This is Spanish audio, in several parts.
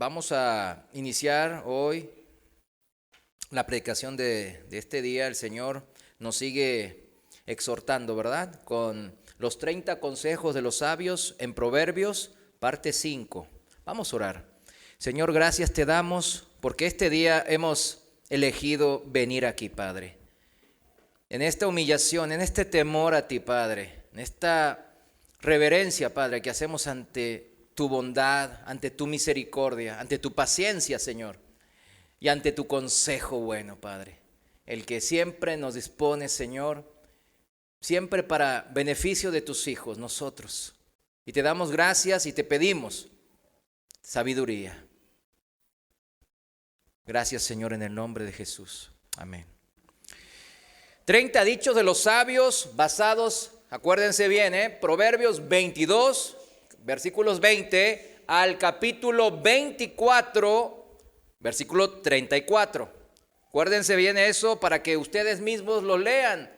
Vamos a iniciar hoy la predicación de este día. El Señor nos sigue exhortando, ¿verdad? Con los 30 consejos de los sabios en Proverbios, parte 5. Vamos a orar. Señor, gracias te damos porque este día hemos elegido venir aquí, Padre. En esta humillación, en este temor a ti, Padre, en esta reverencia, Padre, que hacemos ante tu bondad, ante tu misericordia, ante tu paciencia, Señor, y ante tu consejo bueno, Padre, el que siempre nos dispone, Señor, siempre para beneficio de tus hijos, nosotros. Y te damos gracias y te pedimos sabiduría. Gracias, Señor, en el nombre de Jesús. Amén. 30 dichos de los sabios basados, acuérdense bien, Proverbios 22, versículos 20 al capítulo 24, versículo 34. Acuérdense bien eso para que ustedes mismos lo lean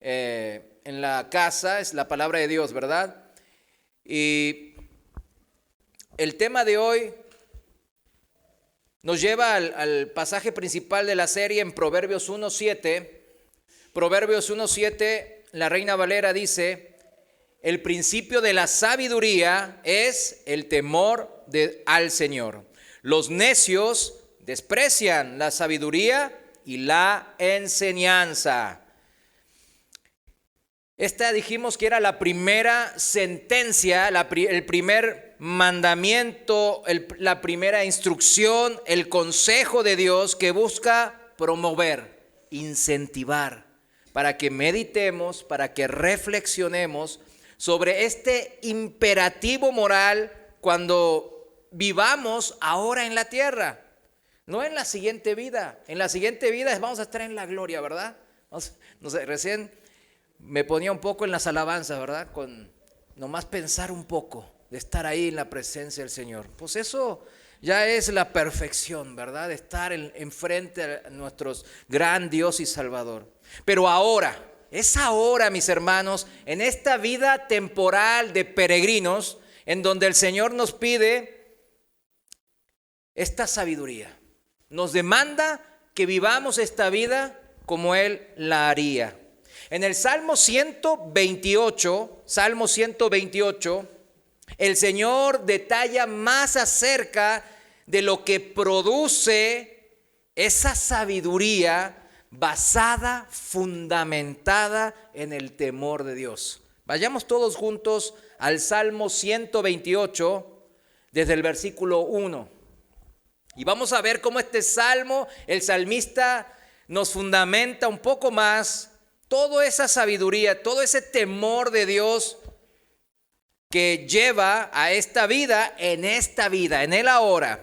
en la casa, es la palabra de Dios, ¿verdad? Y el tema de hoy nos lleva al pasaje principal de la serie en Proverbios 1:7. Proverbios 1:7, la Reina Valera dice: el principio de la sabiduría es el temor al Señor. Los necios desprecian la sabiduría y la enseñanza. Esta dijimos que era la primera sentencia, el primer mandamiento, la primera instrucción, el consejo de Dios que busca promover, incentivar, para que meditemos, para que reflexionemos sobre este imperativo moral cuando vivamos ahora en la tierra, no en la siguiente vida. En la siguiente vida vamos a estar en la gloria, ¿verdad? No sé, recién me ponía un poco en las alabanzas, ¿verdad? Con nomás pensar un poco de estar ahí en la presencia del Señor. Pues eso ya es la perfección, ¿verdad? De estar enfrente a nuestro gran Dios y Salvador. Pero ahora, es ahora, mis hermanos, en esta vida temporal de peregrinos, en donde el Señor nos pide esta sabiduría. Nos demanda que vivamos esta vida como Él la haría. En el Salmo 128, el Señor detalla más acerca de lo que produce esa sabiduría basada, fundamentada en el temor de Dios. Vayamos todos juntos al Salmo 128, desde el versículo 1. Y vamos a ver cómo este salmo, el salmista nos fundamenta un poco más toda esa sabiduría, todo ese temor de Dios que lleva a esta vida, en el ahora.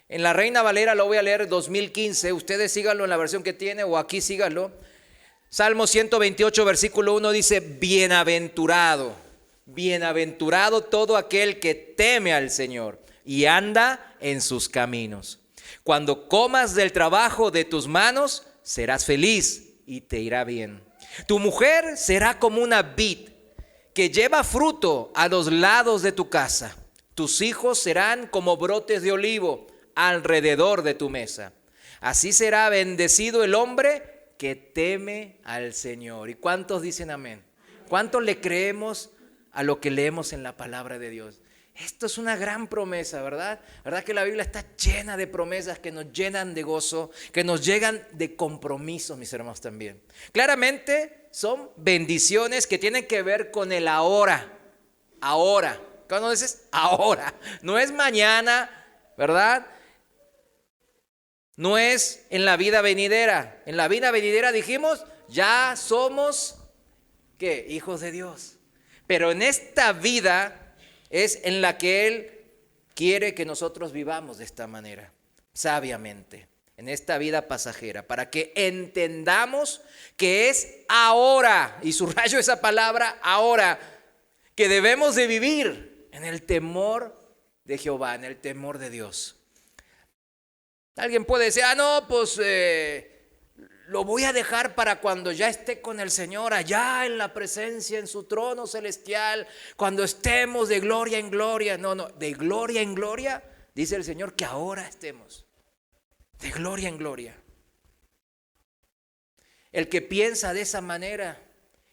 En la Reina Valera lo voy a leer 2015, ustedes síganlo en la versión que tiene o aquí síganlo. Salmo 128, versículo 1 dice: bienaventurado todo aquel que teme al Señor y anda en sus caminos. Cuando comas del trabajo de tus manos, serás feliz y te irá bien. Tu mujer será como una vid que lleva fruto a los lados de tu casa. Tus hijos serán como brotes de olivo alrededor de tu mesa. Así será bendecido el hombre que teme al Señor. ¿Y cuántos dicen amén? ¿Cuántos le creemos a lo que leemos en la palabra de Dios? Esto es una gran promesa, ¿verdad? ¿Verdad que la Biblia está llena de promesas que nos llenan de gozo, que nos llegan de compromisos, mis hermanos, también? Claramente son bendiciones que tienen que ver con el ahora. Ahora. ¿Cuándo dices? Ahora. No es mañana, ¿verdad? No es en la vida venidera. En la vida venidera dijimos, ya somos, ¿qué? Hijos de Dios. Pero en esta vida es en la que Él quiere que nosotros vivamos de esta manera, sabiamente, en esta vida pasajera, para que entendamos que es ahora, y subrayo esa palabra, ahora, que debemos de vivir en el temor de Jehová, en el temor de Dios. Alguien puede decir, no, pues lo voy a dejar para cuando ya esté con el Señor, allá en la presencia, en su trono celestial, cuando estemos de gloria en gloria. No, de gloria en gloria dice el Señor que ahora estemos de gloria en gloria. El que piensa de esa manera,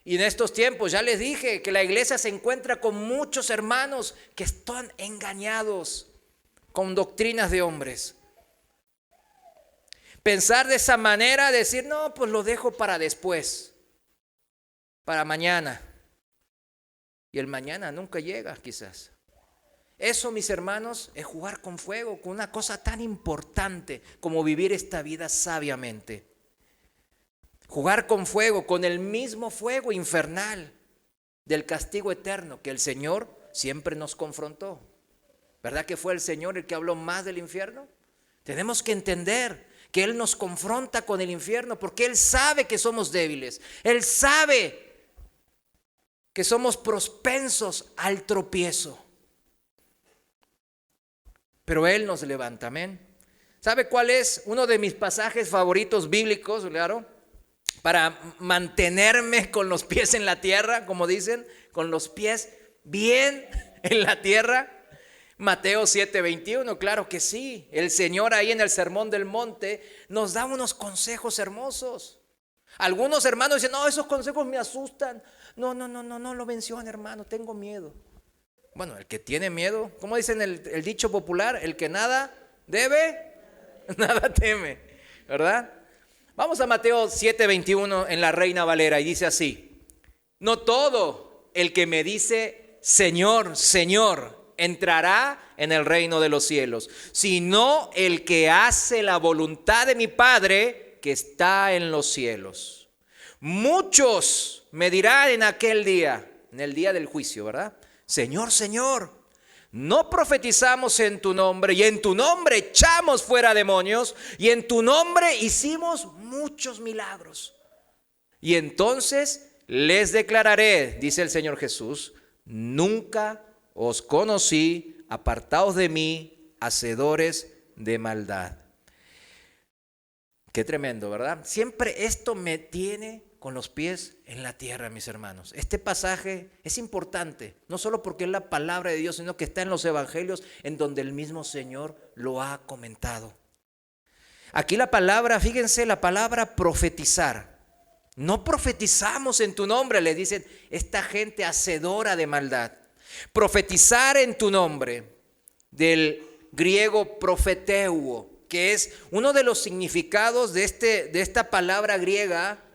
y en estos tiempos ya les dije que la iglesia se encuentra con muchos hermanos que están engañados con doctrinas de hombres. Pensar de esa manera, decir, no, pues lo dejo para después, para mañana. Y el mañana nunca llega, quizás. Eso, mis hermanos, es jugar con fuego, con una cosa tan importante como vivir esta vida sabiamente. Jugar con fuego, con el mismo fuego infernal del castigo eterno que el Señor siempre nos confrontó. ¿Verdad que fue el Señor el que habló más del infierno? Tenemos que entender que Él nos confronta con el infierno porque Él sabe que somos débiles. Él sabe que somos propensos al tropiezo. Pero Él nos levanta, amén. ¿Sabe cuál es uno de mis pasajes favoritos bíblicos, claro? Para mantenerme con los pies en la tierra, como dicen, con los pies bien en la tierra. Mateo 7:21, claro que sí. El Señor ahí en el Sermón del Monte nos da unos consejos hermosos. Algunos hermanos dicen, no, esos consejos me asustan. No lo menciona, hermano, tengo miedo. Bueno, el que tiene miedo, ¿cómo dicen el dicho popular? El que nada debe, nada teme, ¿verdad? Vamos a Mateo 7:21 en la Reina Valera y dice así: no todo el que me dice Señor, Señor, entrará en el reino de los cielos, sino el que hace la voluntad de mi Padre que está en los cielos. Muchos me dirán en aquel día, en el día del juicio, ¿verdad? Señor, Señor, ¿no profetizamos en tu nombre y en tu nombre echamos fuera demonios y en tu nombre hicimos muchos milagros? Y entonces les declararé, dice el Señor Jesús, nunca os conocí, apartaos de mí, hacedores de maldad. Qué tremendo, ¿verdad? Siempre esto me tiene con los pies en la tierra, mis hermanos. Este pasaje es importante, no solo porque es la palabra de Dios, sino que está en los evangelios en donde el mismo Señor lo ha comentado. Aquí la palabra, fíjense, la palabra profetizar. No profetizamos en tu nombre, le dicen esta gente hacedora de maldad. Profetizar en tu nombre, del griego profeteuo, que es uno de los significados de esta palabra griega.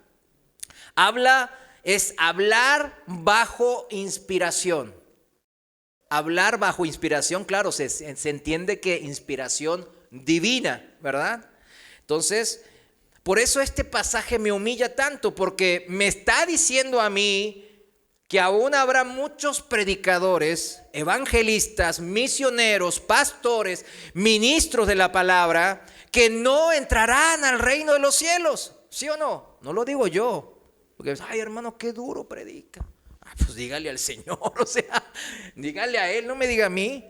Es hablar bajo inspiración. Hablar bajo inspiración, claro, se entiende que inspiración divina, ¿verdad? Entonces, por eso este pasaje me humilla tanto, porque me está diciendo a mí que aún habrá muchos predicadores, evangelistas, misioneros, pastores, ministros de la palabra, que no entrarán al reino de los cielos. ¿Sí o no? No lo digo yo. Porque, ay, hermano, qué duro predica. Pues dígale al Señor, o sea, dígale a Él, no me diga a mí.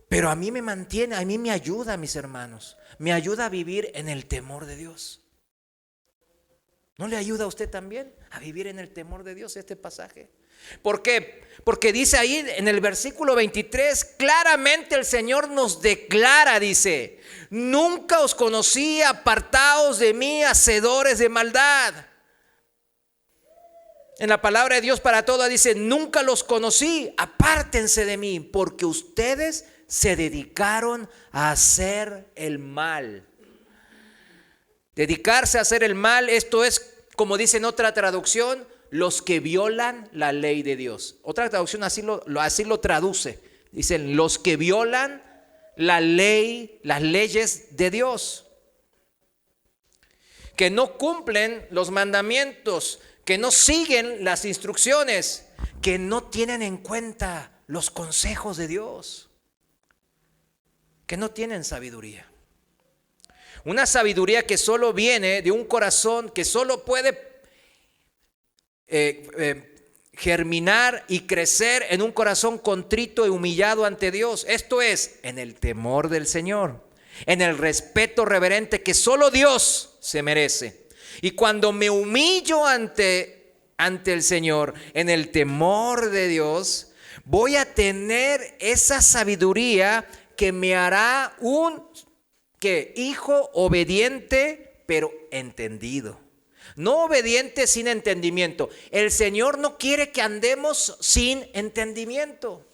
Pero a mí me mantiene, a mí me ayuda, mis hermanos. Me ayuda a vivir en el temor de Dios. ¿No le ayuda a usted también a vivir en el temor de Dios este pasaje? ¿Por qué? Porque dice ahí en el versículo 23, claramente el Señor nos declara, dice, nunca os conocí, apartaos de mí, hacedores de maldad. En la palabra de Dios para todas dice, nunca los conocí, apártense de mí, porque ustedes se dedicaron a hacer el mal. Dedicarse a hacer el mal, esto es, como dice en otra traducción, los que violan la ley de Dios. Otra traducción así lo traduce. Dicen, los que violan la ley, las leyes de Dios. Que no cumplen los mandamientos, que no siguen las instrucciones, que no tienen en cuenta los consejos de Dios, que no tienen sabiduría. Una sabiduría que solo viene de un corazón que solo puede germinar y crecer en un corazón contrito y humillado ante Dios. Esto es, en el temor del Señor, en el respeto reverente que solo Dios se merece. Y cuando me humillo ante el Señor, en el temor de Dios, Voy a tener esa sabiduría que me hará un hijo obediente, pero entendido. No obediente sin entendimiento. El Señor no quiere que andemos sin entendimiento.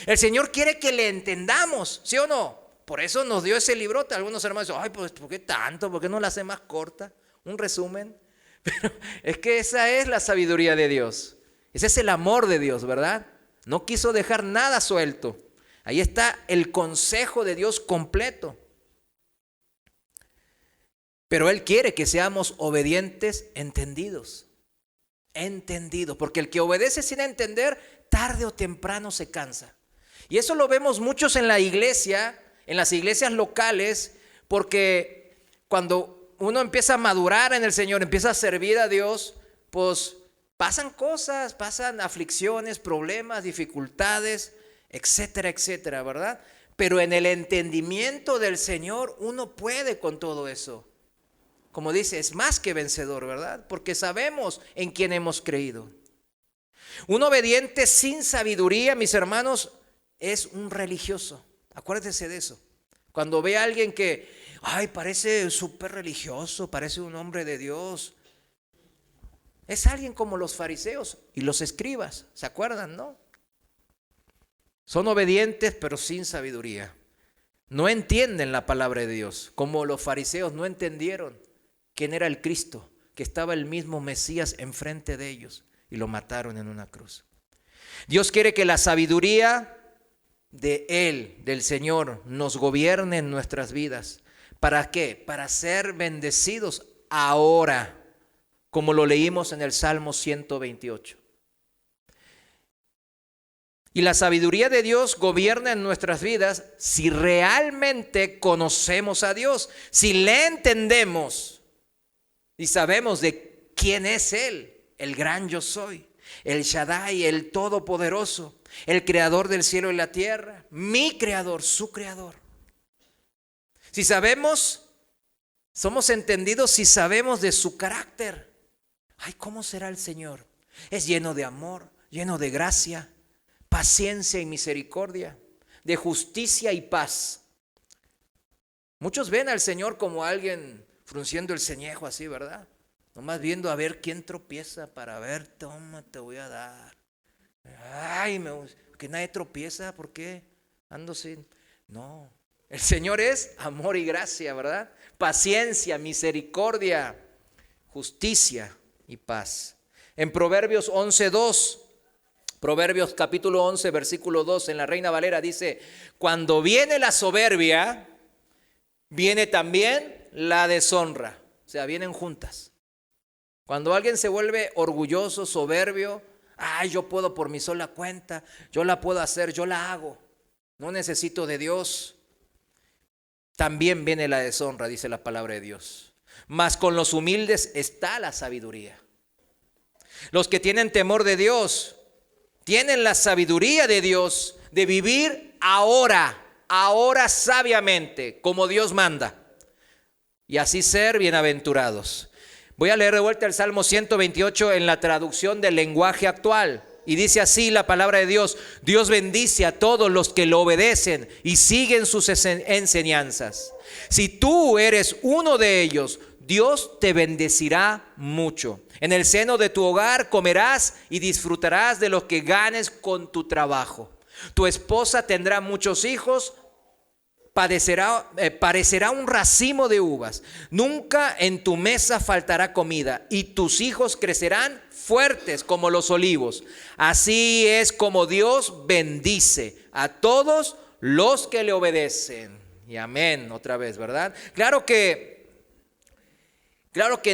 El Señor quiere que le entendamos, ¿sí o no? Por eso nos dio ese librote. Algunos hermanos dicen, ay, pues, ¿por qué tanto? ¿Por qué no la hace más corta? Un resumen. Pero es que esa es la sabiduría de Dios. Ese es el amor de Dios, ¿verdad? No quiso dejar nada suelto. Ahí está el consejo de Dios completo. Pero Él quiere que seamos obedientes, entendidos. Entendidos. Porque el que obedece sin entender, tarde o temprano se cansa. Y eso lo vemos muchos en la iglesia, en las iglesias locales, porque cuando uno empieza a madurar en el Señor, empieza a servir a Dios, pues pasan cosas, pasan aflicciones, problemas, dificultades, etcétera, etcétera, ¿verdad? Pero en el entendimiento del Señor uno puede con todo eso. Como dice, es más que vencedor, ¿verdad? Porque sabemos en quién hemos creído. Un obediente sin sabiduría, mis hermanos, es un religioso. Acuérdense de eso. Cuando ve a alguien que, ay, parece súper religioso, parece un hombre de Dios. Es alguien como los fariseos y los escribas, ¿se acuerdan, no? Son obedientes pero sin sabiduría. No entienden la palabra de Dios, como los fariseos no entendieron quién era el Cristo, que estaba el mismo Mesías enfrente de ellos y lo mataron en una cruz. Dios quiere que la sabiduría de Él, del Señor, nos gobierne en nuestras vidas. ¿Para qué? Para ser bendecidos ahora, como lo leímos en el Salmo 128. Y la sabiduría de Dios gobierna en nuestras vidas si realmente conocemos a Dios, si le entendemos y sabemos de quién es Él, el gran yo soy, el Shaddai, el Todopoderoso, el Creador del cielo y la tierra, mi Creador, su Creador. Si sabemos, somos entendidos si sabemos de su carácter. Ay, ¿cómo será el Señor? Es lleno de amor, lleno de gracia, paciencia y misericordia, de justicia y paz. Muchos ven al Señor como alguien frunciendo el ceñejo así, ¿verdad? Nomás viendo a ver quién tropieza para ver, toma, te voy a dar. Ay, que nadie tropieza, ¿por qué? Ando sin... No, el Señor es amor y gracia, ¿verdad? Paciencia, misericordia, justicia y paz. En Proverbios 11:2, Proverbios capítulo 11, versículo 2, en la Reina Valera dice, cuando viene la soberbia, viene también la deshonra. O sea, vienen juntas. Cuando alguien se vuelve orgulloso, soberbio, ay, yo puedo por mi sola cuenta, yo la puedo hacer, yo la hago, no necesito de Dios. También viene la deshonra, dice la palabra de Dios. Mas con los humildes está la sabiduría. Los que tienen temor de Dios, tienen la sabiduría de Dios de vivir ahora sabiamente, como Dios manda, y así ser bienaventurados. Voy a leer de vuelta el Salmo 128 en la traducción del lenguaje actual. Y dice así la palabra de Dios: Dios bendice a todos los que lo obedecen y siguen sus enseñanzas. Si tú eres uno de ellos, Dios te bendecirá mucho. En el seno de tu hogar comerás y disfrutarás de lo que ganes con tu trabajo. Tu esposa tendrá muchos hijos, parecerá un racimo de uvas. Nunca en tu mesa faltará comida y tus hijos crecerán fuertes como los olivos. Así es como Dios bendice a todos los que le obedecen. Y amén, otra vez, ¿verdad? Claro que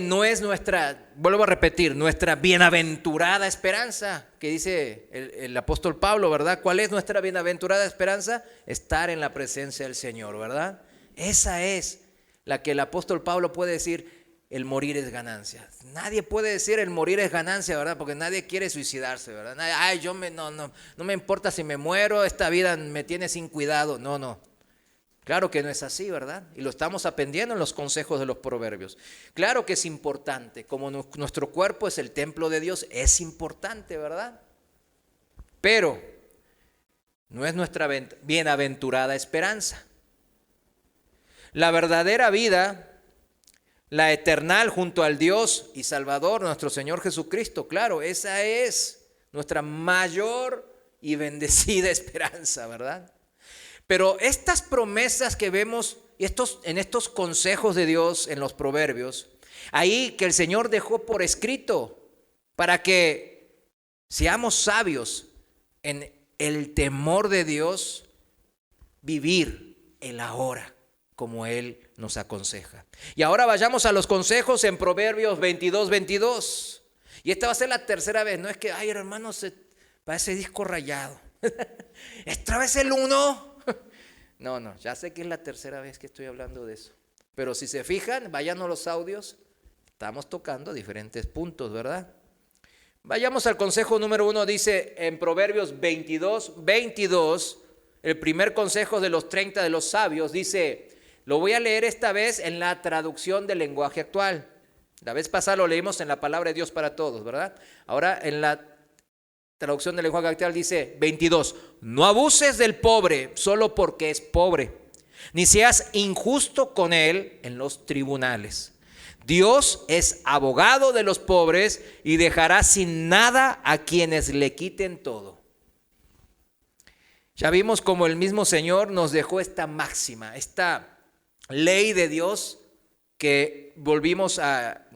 no es nuestra, vuelvo a repetir, nuestra bienaventurada esperanza, que dice el apóstol Pablo, ¿verdad? ¿Cuál es nuestra bienaventurada esperanza? Estar en la presencia del Señor, ¿verdad? Esa es la que el apóstol Pablo puede decir, el morir es ganancia. Nadie puede decir el morir es ganancia, ¿verdad? Porque nadie quiere suicidarse, ¿verdad? Ay, no me importa si me muero, esta vida me tiene sin cuidado. No. Claro que no es así, ¿verdad? Y lo estamos aprendiendo en los consejos de los proverbios. Claro que es importante, como nuestro cuerpo es el templo de Dios, es importante, ¿verdad? Pero no es nuestra bienaventurada esperanza. La verdadera vida, la eternal junto al Dios y Salvador, nuestro Señor Jesucristo, claro, esa es nuestra mayor y bendecida esperanza, ¿verdad? Pero estas promesas que vemos en estos consejos de Dios en los proverbios, ahí que el Señor dejó por escrito para que seamos sabios en el temor de Dios, vivir el ahora como Él nos aconseja. Y ahora vayamos a los consejos en Proverbios 22:22. Y esta va a ser la tercera vez. No es que, ay hermano, parece disco rayado. ¿Esta vez el 1? No, ya sé que es la tercera vez que estoy hablando de eso. Pero si se fijan, vayan a los audios. Estamos tocando diferentes puntos, ¿verdad? Vayamos al consejo número 1. Dice en Proverbios 22:22, el primer consejo de los 30 de los sabios, dice, lo voy a leer esta vez en la traducción del lenguaje actual. La vez pasada lo leímos en la palabra de Dios para todos, ¿verdad? Ahora en la traducción del lenguaje actual dice 22, no abuses del pobre solo porque es pobre, ni seas injusto con él en los tribunales. Dios es abogado de los pobres y dejará sin nada a quienes le quiten todo. Ya vimos como el mismo Señor nos dejó esta máxima, esta ley de Dios que volvimos a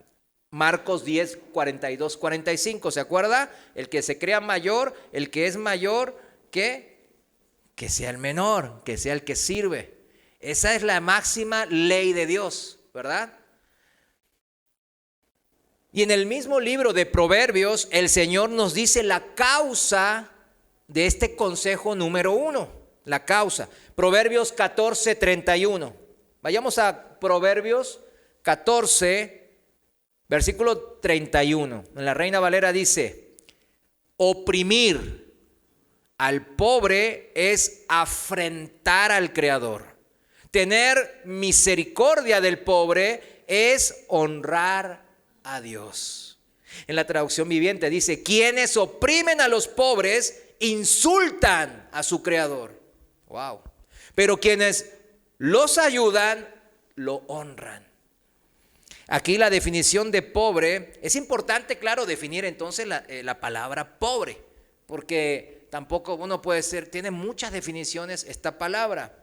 Marcos 10, 42, 45. ¿Se acuerda? El que se crea mayor, el que es mayor, que sea el menor, que sea el que sirve. Esa es la máxima ley de Dios, ¿verdad? Y en el mismo libro de Proverbios, el Señor nos dice la causa de este consejo número 1. La causa. Proverbios 14, 31. Vayamos a Proverbios 14, versículo 31. En la Reina Valera dice, oprimir al pobre es afrentar al Creador. Tener misericordia del pobre es honrar a Dios. En la traducción viviente dice, quienes oprimen a los pobres insultan a su Creador. Wow. Pero quienes los ayudan, lo honran. Aquí la definición de pobre, es importante, claro, definir entonces la palabra pobre, porque tampoco uno puede ser, tiene muchas definiciones esta palabra.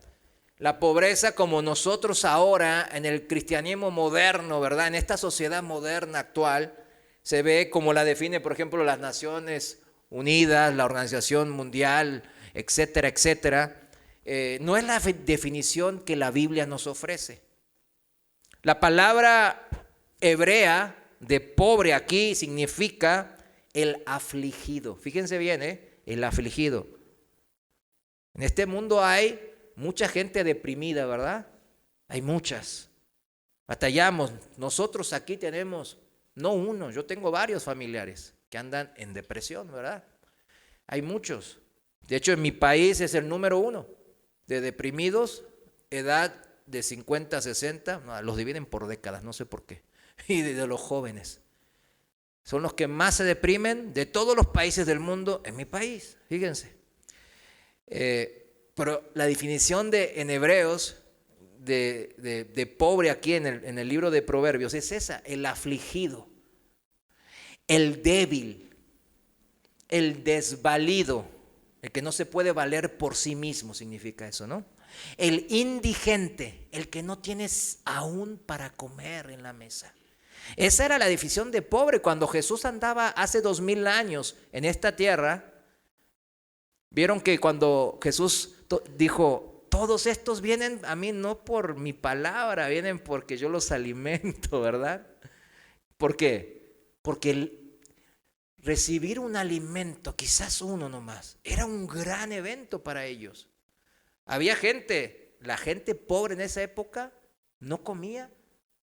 La pobreza como nosotros ahora en el cristianismo moderno, ¿verdad? En esta sociedad moderna actual, se ve como la define, por ejemplo, las Naciones Unidas, la Organización Mundial, etcétera, etcétera. No es la definición que la Biblia nos ofrece. La palabra hebrea de pobre aquí significa el afligido. Fíjense bien, el afligido. En este mundo hay mucha gente deprimida, ¿verdad? Hay muchas. Batallamos. Nosotros aquí tenemos, no uno, yo tengo varios familiares que andan en depresión, ¿verdad? Hay muchos. De hecho, en mi país es el número 1 de deprimidos, edad de 50 a 60, los dividen por décadas, no sé por qué. Y de los jóvenes. Son los que más se deprimen de todos los países del mundo en mi país, fíjense. Pero la definición en Hebreos de pobre aquí en el libro de Proverbios es esa, el afligido, el débil, el desvalido, el que no se puede valer por sí mismo, significa eso, ¿no? El indigente, el que no tienes aún para comer en la mesa. Esa era la definición de pobre cuando Jesús andaba hace 2000 años en esta tierra. Vieron que cuando Jesús dijo, todos estos vienen a mí no por mi palabra, vienen porque yo los alimento, ¿verdad? ¿Por qué? Porque recibir un alimento, quizás uno nomás, era un gran evento para ellos. Había gente, la gente pobre en esa época no comía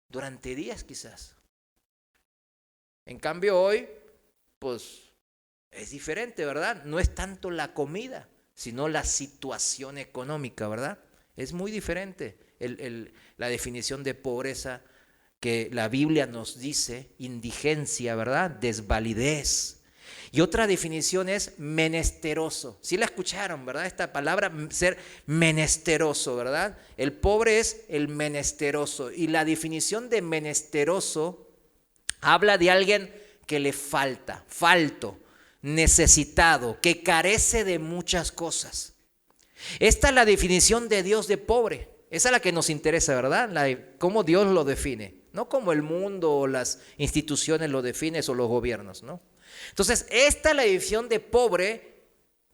durante días quizás. En cambio hoy, pues es diferente, ¿verdad? No es tanto la comida, sino la situación económica, ¿verdad? Es muy diferente la definición de pobreza que la Biblia nos dice, indigencia, ¿verdad? Desvalidez. Y otra definición es menesteroso. Sí la escucharon, ¿verdad? Esta palabra, ser menesteroso, ¿verdad? El pobre es el menesteroso. Y la definición de menesteroso habla de alguien que le falta, falto, necesitado, que carece de muchas cosas. Esta es la definición de Dios de pobre. Esa es la que nos interesa, ¿verdad? Cómo Dios lo define. No como el mundo o las instituciones lo definen o los gobiernos, ¿no? Entonces, esta es la definición de pobre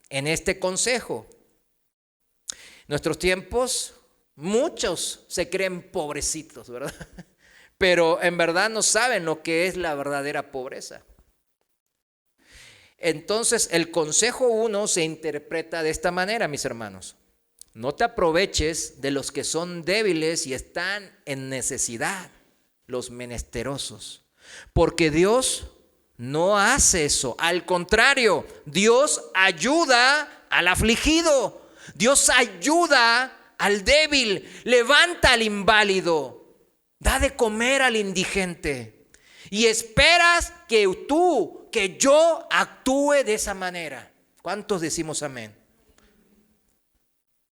en este consejo. En nuestros tiempos, muchos se creen pobrecitos, ¿verdad? Pero en verdad no saben lo que es la verdadera pobreza. Entonces, el consejo 1 se interpreta de esta manera, mis hermanos. No te aproveches de los que son débiles y están en necesidad, los menesterosos, porque Dios no hace eso. Al contrario, Dios ayuda al afligido. Dios ayuda al débil. Levanta al inválido. Da de comer al indigente. Y esperas que yo actúe de esa manera. ¿Cuántos decimos amén?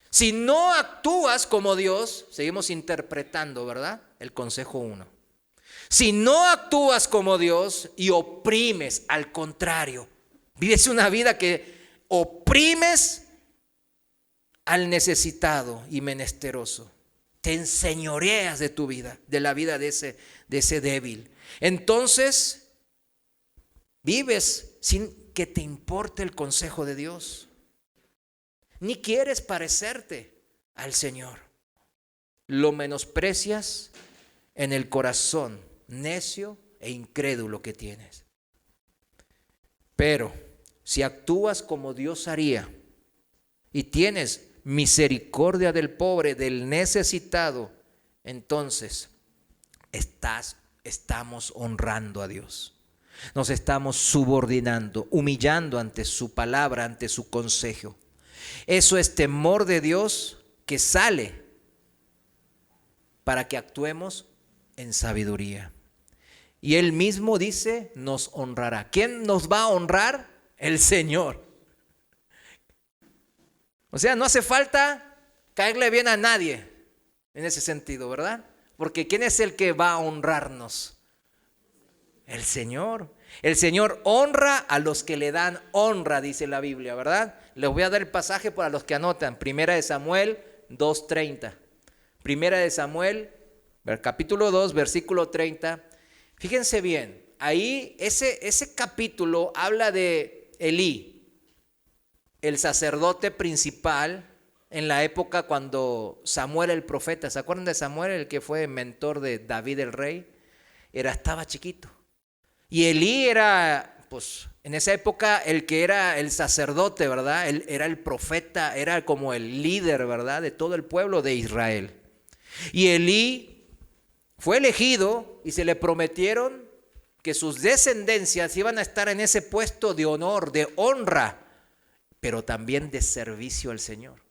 Si no actúas como Dios, seguimos interpretando, ¿verdad? El consejo 1. Si no actúas como Dios y oprimes, al contrario, vives una vida que oprimes al necesitado y menesteroso, te enseñoreas de tu vida, de la vida de ese débil. Entonces, vives sin que te importe el consejo de Dios, ni quieres parecerte al Señor. Lo menosprecias en el corazón necio e incrédulo que tienes. Pero si actúas como Dios haría y tienes misericordia del pobre, del necesitado, entonces estamos honrando a Dios. Nos estamos subordinando, humillando ante su palabra, ante su consejo. Eso es temor de Dios que sale para que actuemos en sabiduría. Y Él mismo dice, nos honrará. ¿Quién nos va a honrar? El Señor. O sea, no hace falta caerle bien a nadie en ese sentido, ¿verdad? Porque ¿quién es el que va a honrarnos? El Señor. El Señor honra a los que le dan honra, dice la Biblia, ¿verdad? Les voy a dar el pasaje para los que anotan. 1 Samuel 2:30. 1 Samuel, capítulo 2, versículo 30. Fíjense bien, ahí ese capítulo habla de Elí, el sacerdote principal en la época cuando Samuel el profeta, ¿se acuerdan de Samuel, el que fue mentor de David el rey? Estaba chiquito. Y Elí era, pues, en esa época el que era el sacerdote, ¿verdad? Él era el profeta, era como el líder, ¿verdad? De todo el pueblo de Israel. Y Elí fue elegido y se le prometieron que sus descendencias iban a estar en ese puesto de honor, de honra, pero también de servicio al Señor.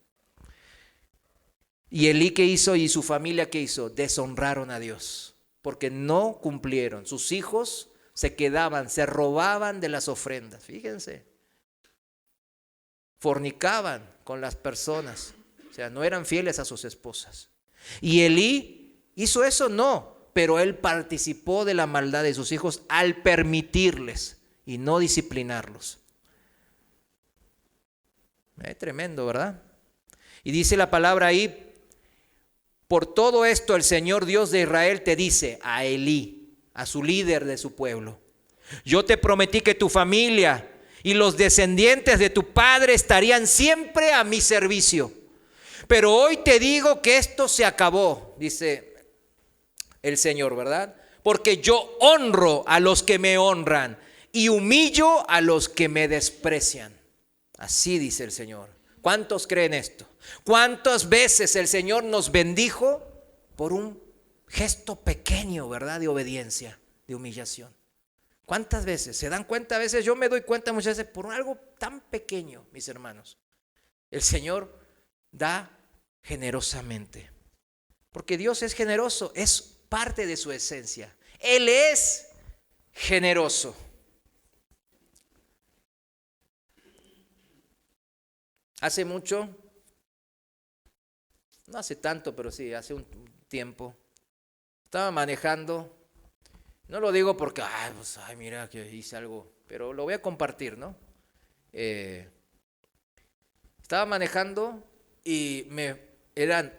¿Y Elí qué hizo y su familia qué hizo? Deshonraron a Dios, porque no cumplieron. Sus hijos se quedaban, se robaban de las ofrendas, fíjense. Fornicaban con las personas, o sea, no eran fieles a sus esposas. ¿Y Elí hizo eso? No, pero él participó de la maldad de sus hijos al permitirles y no disciplinarlos. Tremendo, ¿verdad? Y dice la palabra ahí, por todo esto el Señor Dios de Israel te dice a Elí, a su líder de su pueblo: yo te prometí que tu familia y los descendientes de tu padre estarían siempre a mi servicio. Pero hoy te digo que esto se acabó, dice el Señor, ¿verdad? Porque yo honro a los que me honran y humillo a los que me desprecian. Así dice el Señor. ¿Cuántos creen esto? ¿Cuántas veces el Señor nos bendijo por un gesto pequeño, ¿verdad? De obediencia, de humillación. ¿Cuántas veces? ¿Se dan cuenta? A veces yo me doy cuenta muchas veces por algo tan pequeño, mis hermanos. El Señor da generosamente. Porque Dios es generoso, es parte de su esencia. Él es generoso. Hace mucho, no hace tanto, pero sí, hace un tiempo, estaba manejando. No lo digo porque, mira que hice algo, pero lo voy a compartir, ¿no? Eh, Estaba manejando y era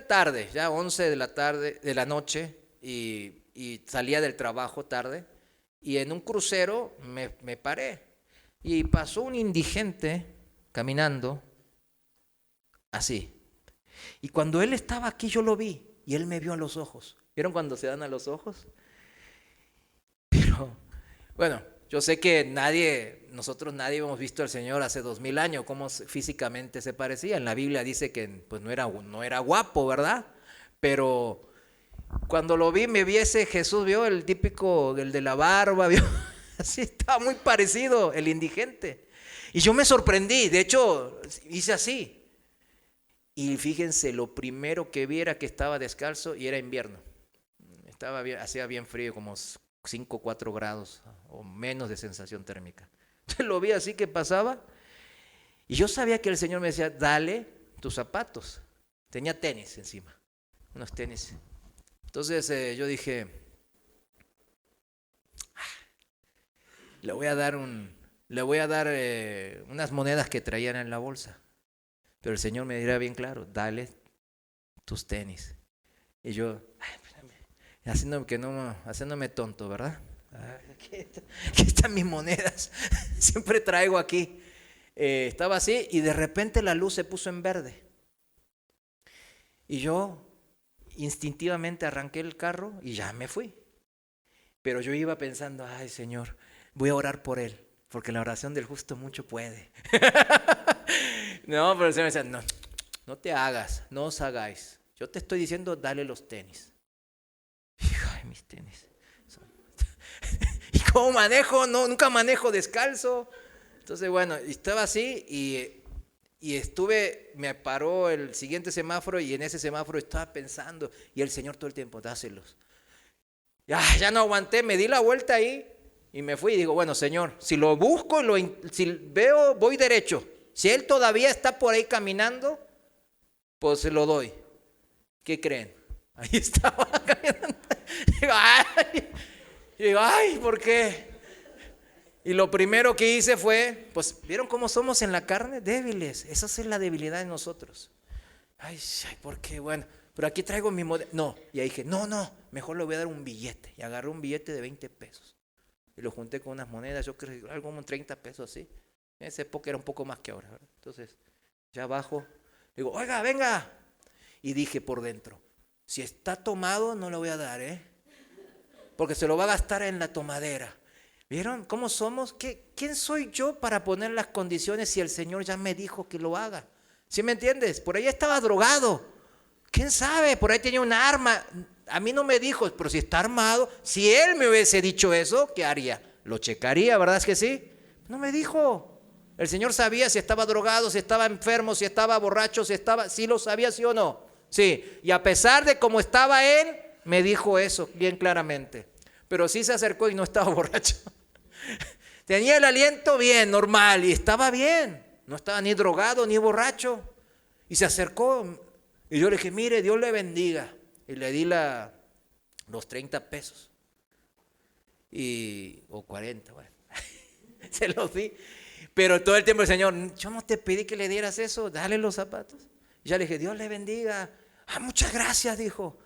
tarde, ya 11 de la tarde, de la noche, y salía del trabajo tarde, y en un crucero me paré, y pasó un indigente caminando así. Y cuando él estaba aquí yo lo vi, y él me vio a los ojos. ¿Vieron cuando se dan a los ojos? Pero, bueno, yo sé que nosotros nadie hemos visto al Señor hace 2000 años, cómo físicamente se parecía. En la Biblia dice que pues no era guapo, ¿verdad? Pero cuando lo vi, me vi ese Jesús, vio el típico, el de la barba, vio, así estaba muy parecido, el indigente. Y yo me sorprendí, de hecho, hice así. Y fíjense, lo primero que vi era que estaba descalzo y era invierno. Hacía bien frío, como 5 o 4 grados o menos de sensación térmica. Entonces lo vi así que pasaba y yo sabía que el Señor me decía, dale tus zapatos. Tenía tenis encima, unos tenis. Entonces yo dije, le voy a dar unas monedas que traían en la bolsa. Pero el Señor me dirá bien claro, dale tus tenis. Y yo, haciéndome tonto, ¿verdad? Aquí están mis monedas, siempre traigo aquí. Estaba así y de repente la luz se puso en verde. Y yo instintivamente arranqué el carro y ya me fui. Pero yo iba pensando, ay Señor, voy a orar por él, porque la oración del justo mucho puede. No, pero el Señor me decía, no te hagas, no os hagáis. Yo te estoy diciendo, dale los tenis. Ay, mis tenis. ¿Y cómo manejo? No, nunca manejo descalzo. Entonces, bueno, estaba así y me paró el siguiente semáforo y en ese semáforo estaba pensando y el Señor todo el tiempo, dáselos. Ya no aguanté, me di la vuelta ahí y me fui y digo, bueno, Señor, si lo busco, si veo, voy derecho. Si Él todavía está por ahí caminando, pues se lo doy. ¿Qué creen? Ahí estaba caminando. Digo, ¿por qué? Y lo primero que hice fue, pues, ¿vieron cómo somos en la carne? Débiles. Esa es la debilidad de nosotros. ¿Por qué? Bueno, pero aquí traigo mi modelo. No, y ahí dije, no, mejor le voy a dar un billete. Y agarré un billete de 20 pesos. Y lo junté con unas monedas, yo creo, algo como 30 pesos así. En esa época era un poco más que ahora, ¿verdad? Entonces, ya abajo, digo, oiga, venga. Y dije por dentro, si está tomado, no le voy a dar, porque se lo va a gastar en la tomadera. ¿Vieron cómo somos? ¿Quién soy yo para poner las condiciones si el Señor ya me dijo que lo haga? ¿Sí me entiendes? Por ahí estaba drogado. ¿Quién sabe? Por ahí tenía un arma. A mí no me dijo, pero si está armado, si Él me hubiese dicho eso, ¿qué haría? Lo checaría, ¿verdad es que sí? No me dijo. El Señor sabía si estaba drogado, si estaba enfermo, si estaba borracho, si lo sabía, sí o no. Sí, y a pesar de cómo estaba Él, me dijo eso bien claramente. Pero sí se acercó y no estaba borracho. Tenía el aliento bien, normal, y estaba bien. No estaba ni drogado ni borracho. Y se acercó y yo le dije, mire, Dios le bendiga. Y le di los 30 pesos. O 40, bueno. Se los di. Pero todo el tiempo el Señor, yo no te pedí que le dieras eso, dale los zapatos. Y ya le dije, Dios le bendiga. Muchas gracias, dijo.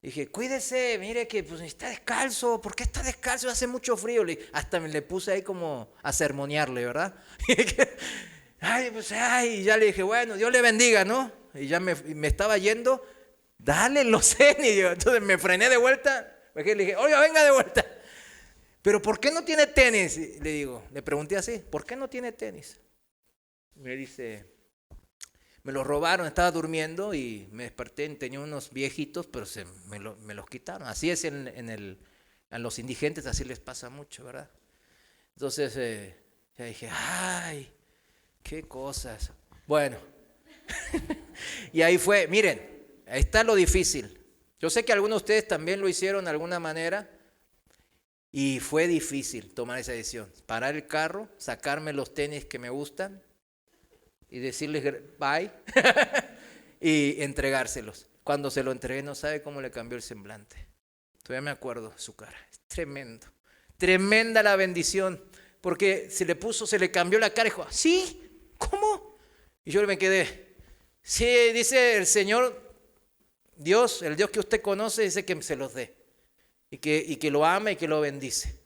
Dije, cuídese, mire que pues está descalzo. ¿Por qué está descalzo? Hace mucho frío. Hasta me le puse ahí como a sermonearle, ¿verdad? Y ya le dije, bueno, Dios le bendiga, ¿no? Y ya me estaba yendo, dale los tenis. Entonces me frené de vuelta. Le dije, oiga, venga de vuelta. ¿Pero por qué no tiene tenis? Le pregunté así, ¿por qué no tiene tenis? Me dice, me los robaron, estaba durmiendo y me desperté, tenía unos viejitos, pero me los quitaron. Así es a los indigentes, así les pasa mucho, ¿verdad? Entonces ya dije, ¡ay! ¡Qué cosas! Bueno, y ahí fue, miren, ahí está lo difícil. Yo sé que algunos de ustedes también lo hicieron de alguna manera. Y fue difícil tomar esa decisión. Parar el carro, sacarme los tenis que me gustan y decirles bye y entregárselos. Cuando se lo entregué, no sabe cómo le cambió el semblante. Todavía me acuerdo de su cara. Es tremendo. Tremenda la bendición. Porque se le cambió la cara y dijo, ¿sí? ¿Cómo? Y yo me quedé. Sí, dice el Señor, Dios, el Dios que usted conoce, dice que se los dé. Y que lo ama y que lo bendice.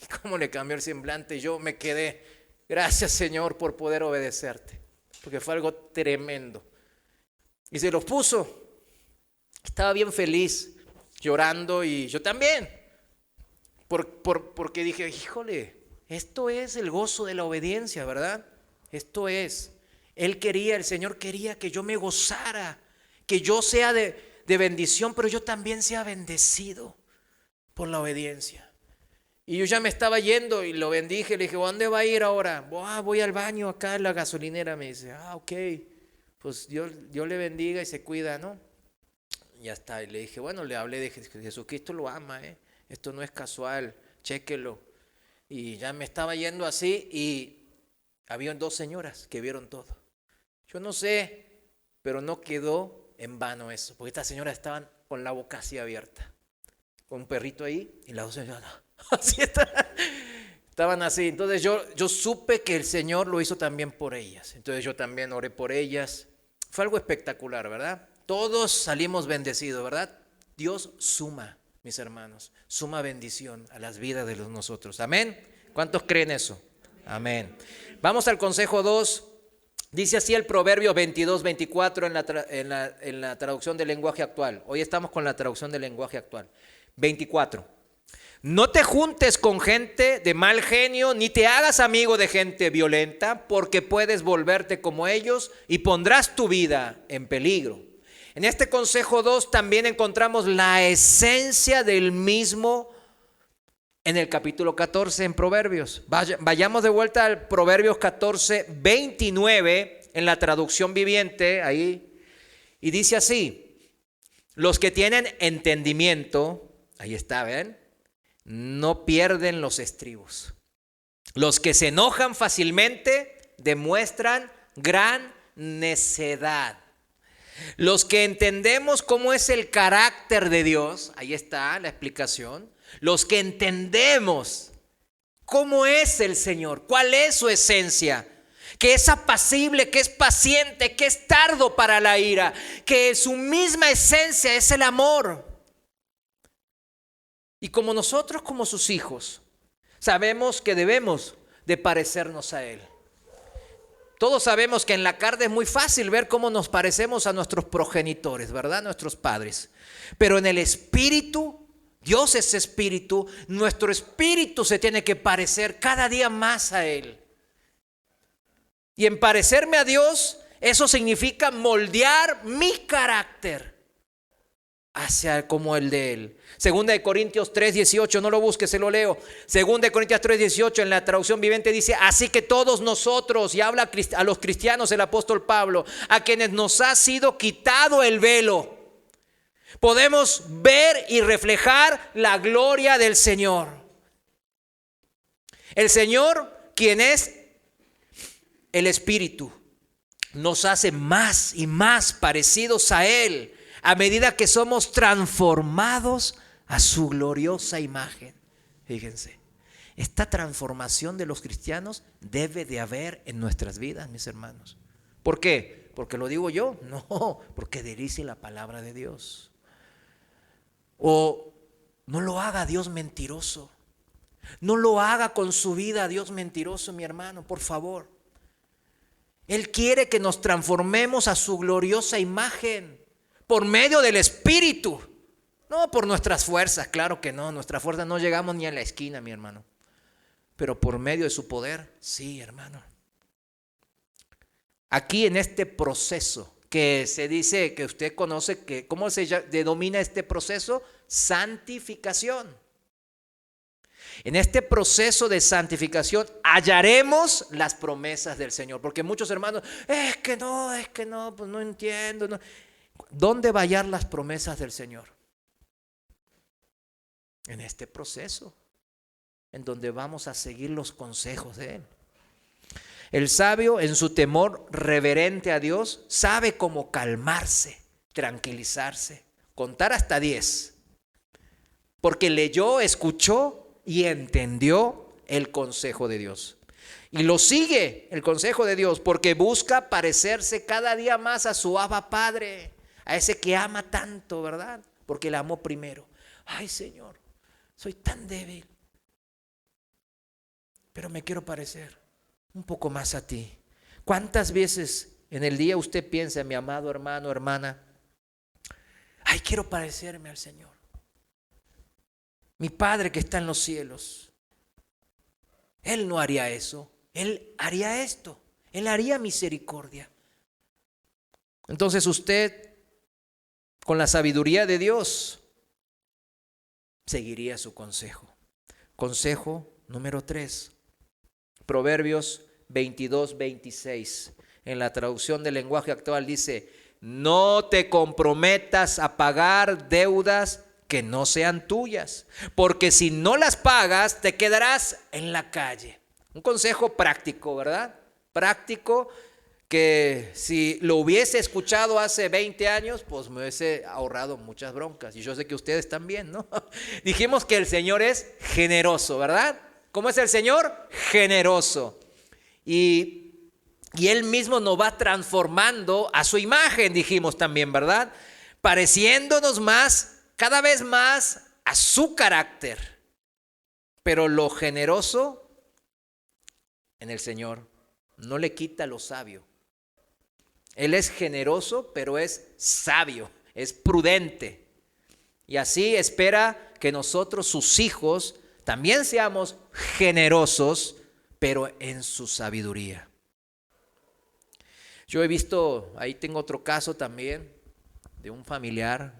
Y cómo le cambió el semblante. Yo me quedé. Gracias, Señor, por poder obedecerte. Porque fue algo tremendo. Y se los puso. Estaba bien feliz, llorando, y yo también. Porque dije, híjole, esto es el gozo de la obediencia, ¿verdad? Esto es. El Señor quería que yo me gozara, que yo sea de bendición, pero yo también sea bendecido por la obediencia. Y yo ya me estaba yendo y lo bendije, le dije, ¿dónde va a ir ahora? Voy al baño acá en la gasolinera, me dice, ok, pues Dios le bendiga y se cuida, ¿no? Ya está, y le dije, bueno, le hablé de Jesucristo, lo ama, esto no es casual, chéquelo. Y ya me estaba yendo así y había 2 señoras que vieron todo. Yo no sé, pero no quedó en vano eso, porque estas señoras estaban con la boca así abierta, con un perrito ahí y las 2 señoras así estaban así. Entonces yo supe que el Señor lo hizo también por ellas. Entonces yo también oré por ellas. Fue algo espectacular, ¿verdad? Todos salimos bendecidos, ¿verdad? Dios suma, mis hermanos, suma bendición a las vidas de nosotros. Amén. ¿Cuántos creen eso? Amén. Vamos al consejo 2. Dice así el Proverbio 22-24 en la traducción del lenguaje actual. Hoy estamos con la traducción del lenguaje actual. 24. No te juntes con gente de mal genio, ni te hagas amigo de gente violenta, porque puedes volverte como ellos y pondrás tu vida en peligro. En este consejo 2 también encontramos la esencia del mismo en el capítulo 14 en Proverbios. Vayamos de vuelta al Proverbios 14-29 en la traducción viviente ahí. Y dice así: los que tienen entendimiento, ahí está, ¿ven? No pierden los estribos. Los que se enojan fácilmente demuestran gran necedad. Los que entendemos cómo es el carácter de Dios, ahí está la explicación. Los que entendemos cómo es el Señor, cuál es su esencia, que es apacible, que es paciente, que es tardo para la ira, que su misma esencia es el amor. Y como nosotros, como sus hijos, sabemos que debemos de parecernos a Él. Todos sabemos que en la carne es muy fácil ver cómo nos parecemos a nuestros progenitores, ¿verdad? Nuestros padres. Pero en el espíritu, Dios es espíritu, nuestro espíritu se tiene que parecer cada día más a Él. Y en parecerme a Dios, eso significa moldear mi carácter hacia como el de Él. Segunda de Corintios 3:18, no lo busques, se lo leo. Segunda de Corintios 3:18 en la traducción viviente dice: así que todos nosotros, y habla a los cristianos el apóstol Pablo, a quienes nos ha sido quitado el velo, podemos ver y reflejar la gloria del Señor. El Señor, quien es el Espíritu, nos hace más y más parecidos a Él a medida que somos transformados a su gloriosa imagen. Fíjense, esta transformación de los cristianos debe de haber en nuestras vidas, mis hermanos. ¿Por qué? ¿Porque lo digo yo? No, porque dice la palabra de Dios. O no lo haga Dios mentiroso. No lo haga con su vida Dios mentiroso, mi hermano, por favor. Él quiere que nos transformemos a su gloriosa imagen por medio del Espíritu. No por nuestras fuerzas, claro que no. Nuestras fuerzas no llegamos ni a la esquina, mi hermano. Pero por medio de su poder, sí, hermano. Aquí en este proceso que se dice, que usted conoce, que ¿cómo se denomina este proceso? Santificación. En este proceso de santificación hallaremos las promesas del Señor. Porque muchos hermanos, es que no, pues no entiendo. No. ¿Dónde va a hallar las promesas del Señor? En este proceso, en donde vamos a seguir los consejos de Él. El sabio, en su temor reverente a Dios, sabe cómo calmarse, tranquilizarse, contar hasta 10. Porque leyó, escuchó y entendió el consejo de Dios. Y lo sigue el consejo de Dios porque busca parecerse cada día más a su Abba Padre, a ese que ama tanto, ¿verdad? Porque le amó primero. Ay, Señor, soy tan débil, pero me quiero parecer un poco más a ti. ¿Cuántas veces en el día usted piensa, mi amado hermano, hermana, ay, quiero parecerme al Señor? Mi Padre que está en los cielos, Él no haría eso, Él haría esto, Él haría misericordia. Entonces usted, con la sabiduría de Dios, seguiría su consejo. Consejo número 3, Proverbios 22:26. En la traducción del lenguaje actual dice: no te comprometas a pagar deudas que no sean tuyas, porque si no las pagas te quedarás en la calle. Un consejo práctico, ¿verdad? Práctico, que si lo hubiese escuchado hace 20 años, pues me hubiese ahorrado muchas broncas. Y yo sé que ustedes también, ¿no? Dijimos que el Señor es generoso, ¿verdad? ¿Cómo es el Señor? Generoso. Y Él mismo nos va transformando a su imagen, dijimos también, ¿verdad? Pareciéndonos más, cada vez más a su carácter. Pero lo generoso en el Señor no le quita lo sabio. Él es generoso, pero es sabio, es prudente. Y así espera que nosotros, sus hijos, también seamos generosos, pero en su sabiduría. Yo he visto, ahí tengo otro caso también, de un familiar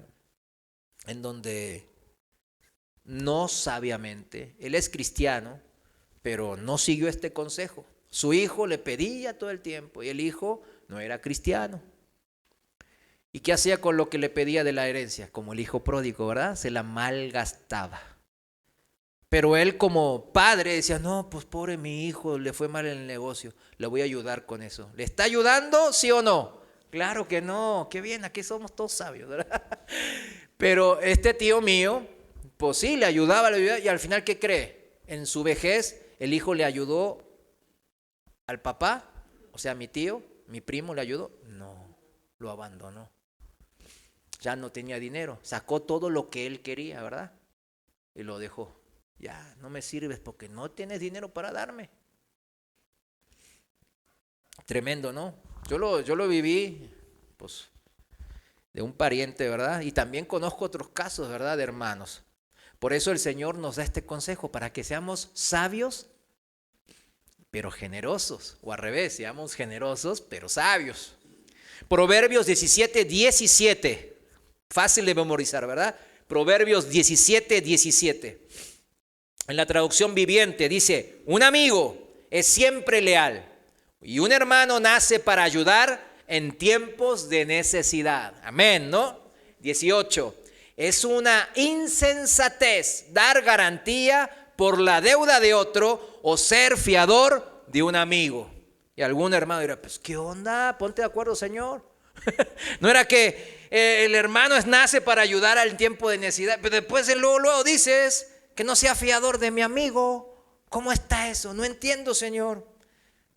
en donde no sabiamente, él es cristiano, pero no siguió este consejo. Su hijo le pedía todo el tiempo y el hijo no era cristiano. ¿Y qué hacía con lo que le pedía de la herencia? Como el hijo pródigo, ¿verdad? Se la malgastaba. Pero él como padre decía, no, pues pobre mi hijo, le fue mal en el negocio, le voy a ayudar con eso. ¿Le está ayudando, sí o no? Claro que no, qué bien, aquí somos todos sabios, ¿verdad? Pero este tío mío, pues sí, le ayudaba y al final, ¿qué cree? En su vejez, el hijo le ayudó al papá, o sea, mi tío, mi primo le ayudó. No, lo abandonó. Ya no tenía dinero, sacó todo lo que él quería, ¿verdad? Y lo dejó. Ya, no me sirves porque no tienes dinero para darme. Tremendo, ¿no? Yo lo viví, pues, de un pariente, ¿verdad? Y también conozco otros casos, ¿verdad? De hermanos. Por eso el Señor nos da este consejo, para que seamos sabios, pero generosos. O al revés, seamos generosos, pero sabios. Proverbios 17:17. Fácil de memorizar, ¿verdad? Proverbios 17:17. En la traducción viviente dice: un amigo es siempre leal y un hermano nace para ayudar en tiempos de necesidad. Amén, ¿no? 18. Es una insensatez dar garantía por la deuda de otro o ser fiador de un amigo. Y algún hermano dirá, pues ¿qué onda? Ponte de acuerdo, Señor. No era que el hermano nace para ayudar al tiempo de necesidad, pero después luego dices que no sea fiador de mi amigo. ¿Cómo está eso? No entiendo, Señor.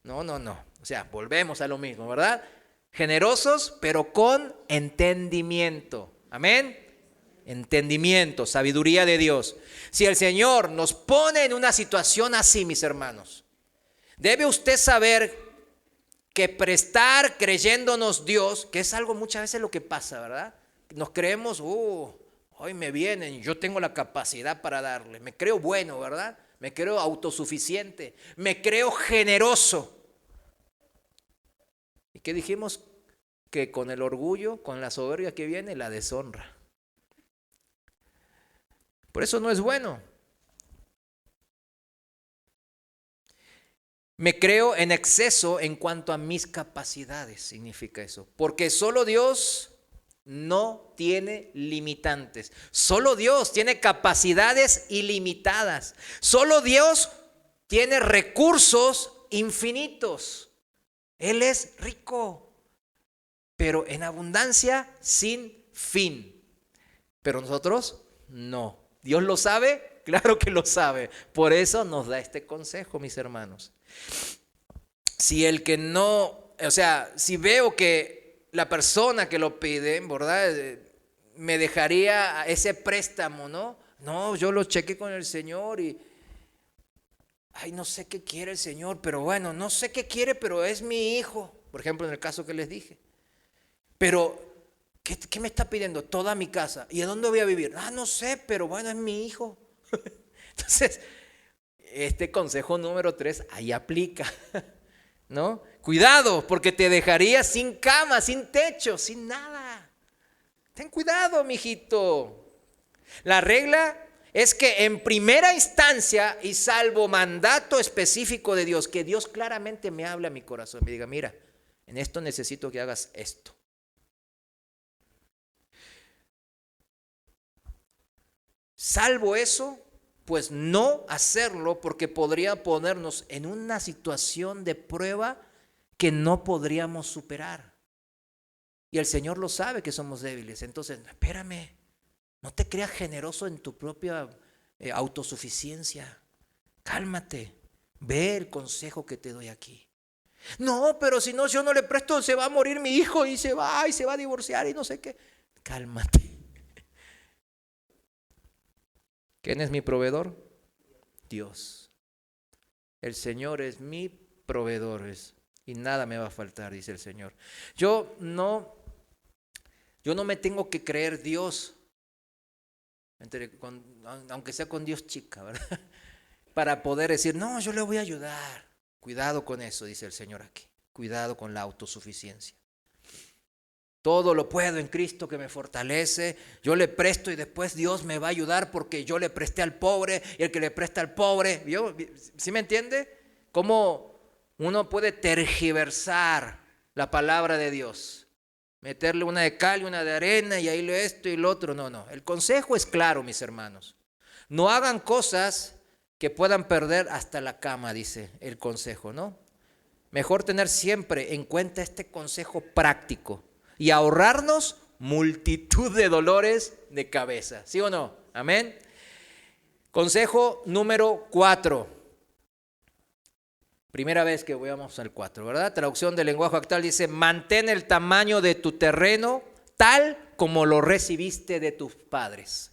No. O sea, volvemos a lo mismo, ¿verdad? Generosos, pero con entendimiento. Amén. Entendimiento, sabiduría de Dios. Si el Señor nos pone en una situación así, mis hermanos, debe usted saber que prestar creyéndonos Dios, que es algo muchas veces lo que pasa, ¿verdad? Nos creemos, hoy me vienen, yo tengo la capacidad para darle, me creo bueno, ¿verdad? Me creo autosuficiente, me creo generoso. ¿Y qué dijimos? Que con el orgullo, con la soberbia que viene, la deshonra. Por eso no es bueno. Me creo en exceso en cuanto a mis capacidades, significa eso. Porque solo Dios no tiene limitantes. Solo Dios tiene capacidades ilimitadas. Solo Dios tiene recursos infinitos. Él es rico, pero en abundancia sin fin. Pero nosotros no. ¿Dios lo sabe? Claro que lo sabe. Por eso nos da este consejo, mis hermanos. Si el que no, si veo que la persona que lo pide, ¿verdad?, me dejaría ese préstamo, ¿no? No, yo lo chequé con el Señor y, no sé qué quiere el Señor, pero bueno, no sé qué quiere, pero es mi hijo. Por ejemplo, en el caso que les dije. Pero, ¿qué me está pidiendo? Toda mi casa. ¿Y a dónde voy a vivir? No sé, pero bueno, es mi hijo. Entonces, este consejo número 3 ahí aplica, ¿no? Cuidado, porque te dejaría sin cama, sin techo, sin nada. Ten cuidado, mijito. La regla es que en primera instancia y salvo mandato específico de Dios, que Dios claramente me hable a mi corazón, me diga, mira, en esto necesito que hagas esto. Salvo eso, pues no hacerlo, porque podría ponernos en una situación de prueba que no podríamos superar. Y el Señor lo sabe que somos débiles. Entonces, espérame, no te creas generoso en tu propia autosuficiencia. Cálmate, ve el consejo que te doy aquí. No, pero si no, yo no le presto, se va a morir mi hijo y se va a divorciar y no sé qué. Cálmate. ¿Quién es mi proveedor? Dios. El Señor es mi proveedor y nada me va a faltar, dice el Señor. Yo no me tengo que creer Dios, aunque sea con Dios chica, ¿verdad? Para poder decir, no, yo le voy a ayudar. Cuidado con eso, dice el Señor aquí. Cuidado con la autosuficiencia. Todo lo puedo en Cristo que me fortalece. Yo le presto y después Dios me va a ayudar porque yo le presté al pobre y el que le presta al pobre. ¿Sí me entiende? ¿Cómo uno puede tergiversar la palabra de Dios? Meterle una de cal y una de arena y ahí esto y lo otro. No. El consejo es claro, mis hermanos. No hagan cosas que puedan perder hasta la cama, dice el consejo, ¿no? Mejor tener siempre en cuenta este consejo práctico y ahorrarnos multitud de dolores de cabeza. ¿Sí o no? Amén. Consejo número 4. Primera vez que vamos al 4, ¿verdad? Traducción del lenguaje actual dice, mantén el tamaño de tu terreno tal como lo recibiste de tus padres.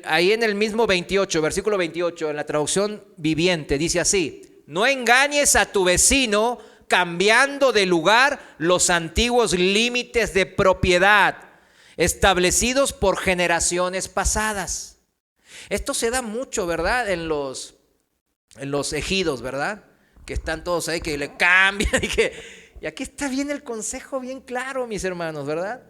Ahí en el mismo 28, versículo 28, en la traducción viviente, dice así, no engañes a tu vecino cambiando de lugar los antiguos límites de propiedad establecidos por generaciones pasadas. Esto se da mucho, ¿verdad? En los ejidos, ¿verdad? Que están todos ahí, que le cambian y aquí está bien el consejo, bien claro, mis hermanos, ¿verdad?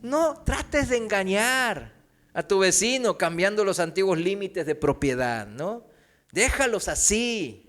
No trates de engañar a tu vecino cambiando los antiguos límites de propiedad, ¿no? Déjalos así.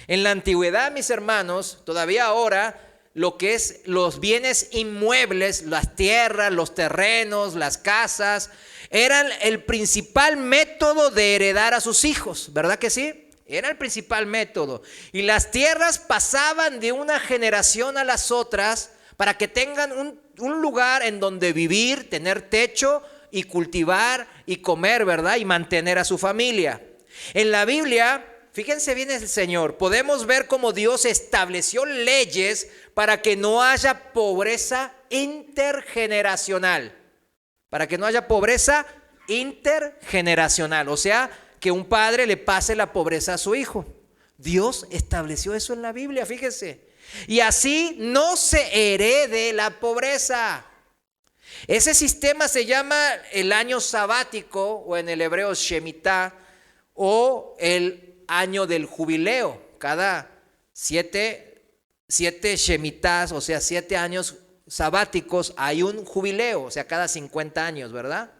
En la antigüedad, mis hermanos, todavía ahora, lo que es los bienes inmuebles, las tierras, los terrenos, las casas, eran el principal método de heredar a sus hijos, ¿verdad que sí? Era el principal método. Y las tierras pasaban de una generación a las otras para que tengan un lugar en donde vivir, tener techo y cultivar y comer, ¿verdad? Y mantener a su familia. En la Biblia, fíjense bien el Señor, podemos ver cómo Dios estableció leyes para que no haya pobreza intergeneracional. Para que no haya pobreza intergeneracional. O sea, que un padre le pase la pobreza a su hijo. Dios estableció eso en la Biblia, fíjense. Y así no se herede la pobreza. Ese sistema se llama el año sabático, o en el hebreo Shemitah, o el año del jubileo. Cada 7 Shemitahs, o sea, 7 años sabáticos, hay un jubileo, o sea, cada 50 años, ¿verdad?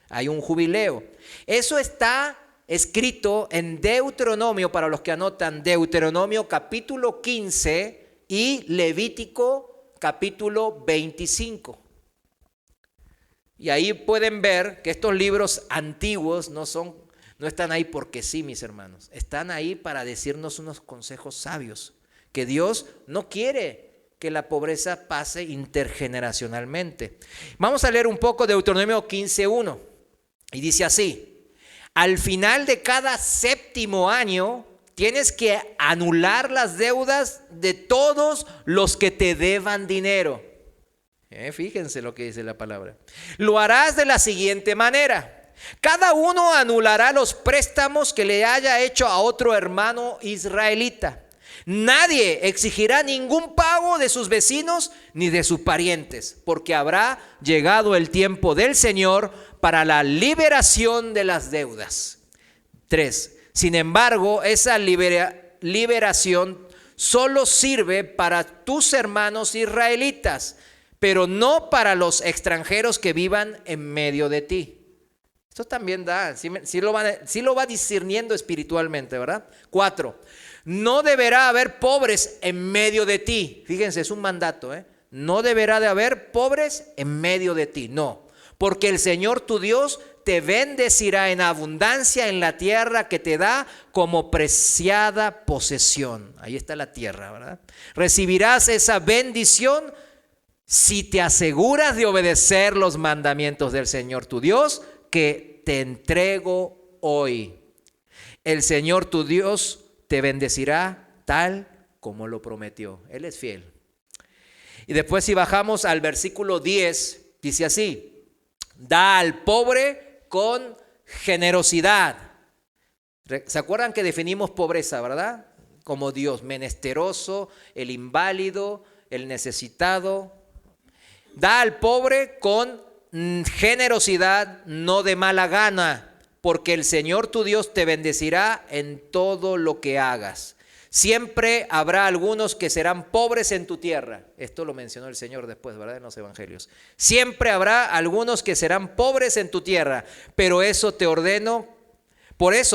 Hay un jubileo. Eso está escrito en Deuteronomio, para los que anotan, Deuteronomio capítulo 15 y Levítico capítulo 25. Y ahí pueden ver que estos libros antiguos no son No están ahí porque sí, mis hermanos. Están ahí para decirnos unos consejos sabios. Que Dios no quiere que la pobreza pase intergeneracionalmente. Vamos a leer un poco de Deuteronomio 15:1. Y dice así: al final de cada 7º año tienes que anular las deudas de todos los que te deban dinero. Fíjense lo que dice la palabra. Lo harás de la siguiente manera. Cada uno anulará los préstamos que le haya hecho a otro hermano israelita. Nadie exigirá ningún pago de sus vecinos ni de sus parientes, porque habrá llegado el tiempo del Señor para la liberación de las deudas. 3. Sin embargo, esa liberación solo sirve para tus hermanos israelitas, pero no para los extranjeros que vivan en medio de ti. Esto también sí lo va discerniendo espiritualmente, ¿verdad? 4. No deberá haber pobres en medio de ti. Fíjense, es un mandato, No deberá de haber pobres en medio de ti, no. Porque el Señor tu Dios te bendecirá en abundancia en la tierra que te da como preciada posesión. Ahí está la tierra, ¿verdad? Recibirás esa bendición si te aseguras de obedecer los mandamientos del Señor tu Dios que te entrego hoy. El Señor tu Dios te bendecirá tal como lo prometió. Él es fiel. Y después, si bajamos al versículo 10, dice así: da al pobre con generosidad. ¿Se acuerdan que definimos pobreza, verdad? Como Dios, menesteroso, el inválido, el necesitado. Da al pobre con generosidad, no de mala gana, porque el Señor tu Dios te bendecirá en todo lo que hagas. Siempre habrá algunos que serán pobres en tu tierra. Esto lo mencionó el Señor después, ¿verdad? En los evangelios. Siempre habrá algunos que serán pobres en tu tierra, pero por eso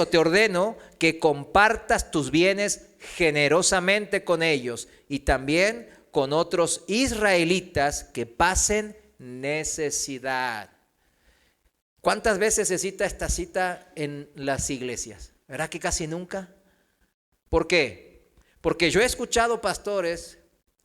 te ordeno que compartas tus bienes generosamente con ellos y también con otros israelitas que pasen necesidad. ¿Cuántas veces se cita esta cita en las iglesias? ¿Verdad que casi nunca? ¿Por qué? Porque yo he escuchado pastores,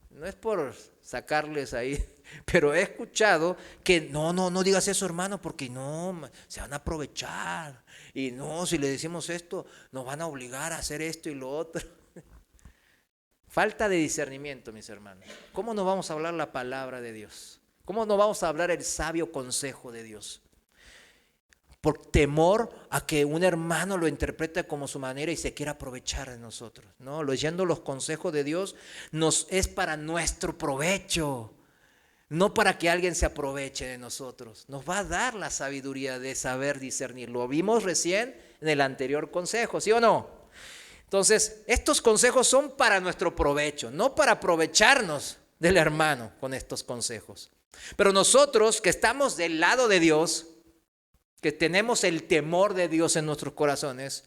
no es por sacarles ahí, pero he escuchado que no digas eso, hermano, porque no, se van a aprovechar. Y no, si le decimos esto, nos van a obligar a hacer esto y lo otro. Falta de discernimiento, mis hermanos. ¿Cómo no vamos a hablar la palabra de Dios? ¿Cómo no vamos a hablar el sabio consejo de Dios? Por temor a que un hermano lo interprete como su manera y se quiera aprovechar de nosotros. No, leyendo los consejos de Dios es para nuestro provecho, no para que alguien se aproveche de nosotros. Nos va a dar la sabiduría de saber discernir. Lo vimos recién en el anterior consejo, ¿sí o no? Entonces, estos consejos son para nuestro provecho, no para aprovecharnos del hermano con estos consejos. Pero nosotros que estamos del lado de Dios, que tenemos el temor de Dios en nuestros corazones,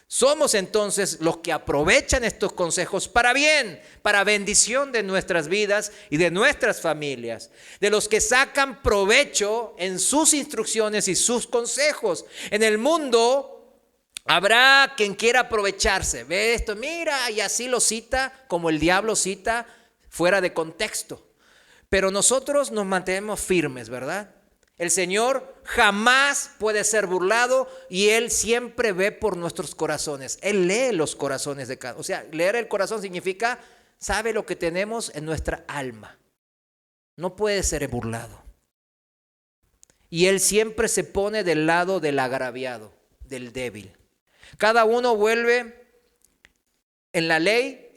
somos entonces los que aprovechan estos consejos para bien, para bendición de nuestras vidas y de nuestras familias, de los que sacan provecho en sus instrucciones y sus consejos. En el mundo habrá quien quiera aprovecharse, ve esto, mira, y así lo cita como el diablo cita fuera de contexto. Pero nosotros nos mantenemos firmes, ¿verdad? El Señor jamás puede ser burlado y Él siempre ve por nuestros corazones. Él lee los corazones de cada. O sea, leer el corazón significa, sabe lo que tenemos en nuestra alma. No puede ser burlado. Y Él siempre se pone del lado del agraviado, del débil. Cada uno vuelve, en la ley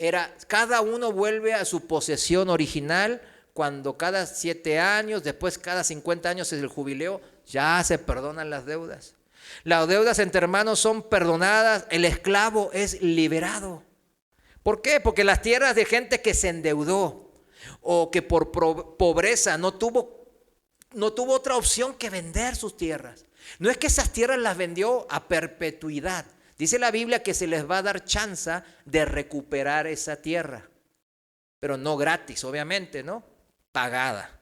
cada uno vuelve a su posesión original. Cuando cada 7 años, después cada 50 años es el jubileo, ya se perdonan las deudas. Las deudas entre hermanos son perdonadas, el esclavo es liberado. ¿Por qué? Porque las tierras de gente que se endeudó o que por pobreza no tuvo otra opción que vender sus tierras. No es que esas tierras las vendió a perpetuidad. Dice la Biblia que se les va a dar chance de recuperar esa tierra, pero no gratis, obviamente, ¿no? Pagada.